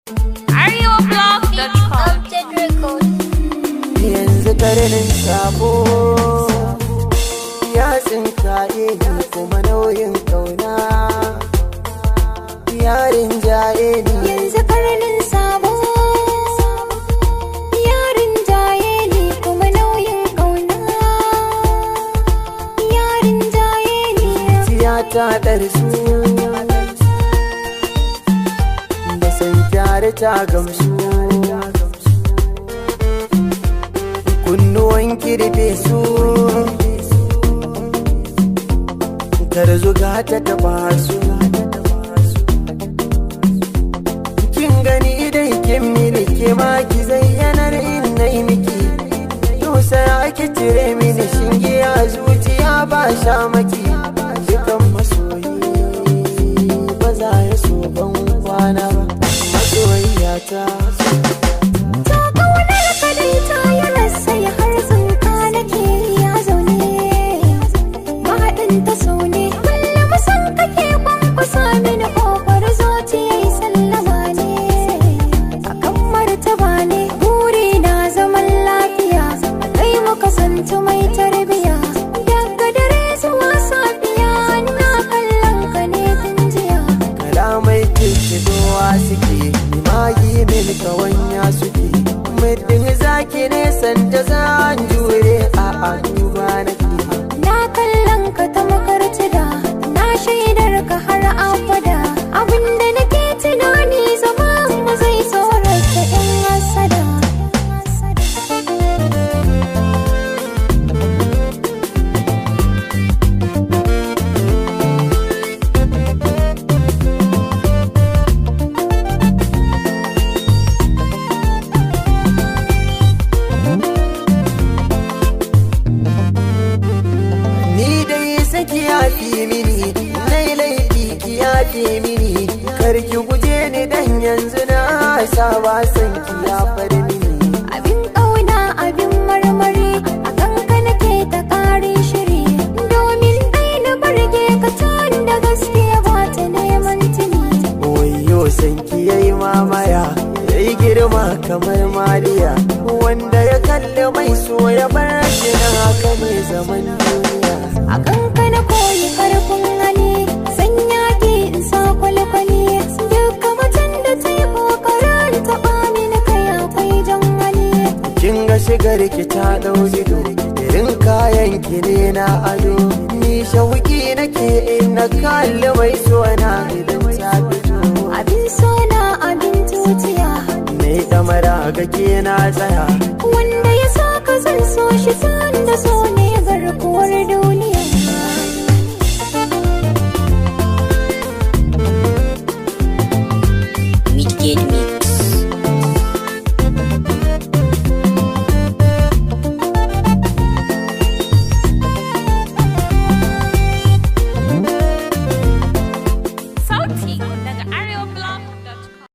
arewablog.com. Yanzu karnin sabo ya tsinkaye ni kuma nauyin kauna yarin jaye ni. Yanzu karnin sabo yarin jaye ni kuma nauyin kauna yarin jaye ni. Tiyata ɗarsu da san kyare ta gamsu, kunnuwan kirbe su tarzuga ta taba su. Kin gani dai kin milike ma ki zayyanar innai miki, tausaya ki cire mini shinge a zuciya ba sha maki. Dukan masoyi ba za ya so ban kwana ba masoyiyata. Ta kaunar ka dai ta yi rasa ya har tsinka nake ya zaune mahaɗin ta sau ne kullum san kake kwankwasa mini ƙofar zuciya yi sallama ne akan martaba ne buri na zaman lafiya kai muka santu mai tarbiya daga dare zuwa safiya na kallon ka ne tun jiya. Kalamai kirkidowa suke magi min kawanya suke, muddin zaki ne sanda zan jure a duba nake. Na kallon ka ta makarcida na shaidar ka har abada abinda nake tunani zama mu zai tsorata yan hasada. Ni dai saki yafi mini nai laifi ki yafi mini, kar ki guje ni dan yanzu na saba san ki ya far mini. Abin ƙauna abin marmari a kanka nake ta ƙari shiri domin ɗai na barge ka can da gaske ba ta neman tuni. Wayo san ki yayi mamaya yayi girma kamar Mariya, wanda ya kalli mai so ya bar shi na haka mai zaman duniya. A kanka na koyi karfin hali sanya ki in sa kwalkwali duka macen da ta yi kokarin taɓa mini kai akwai jan hali. Kin ga shigar ki ta dau ido irin kayan ki ne na ado, ni shauki nake in na kalli mai so na idan ta fito. Abin so na abin tutiya Mai damara ga ke na tsaya, wanda ya sa ka zan so shi san da so ne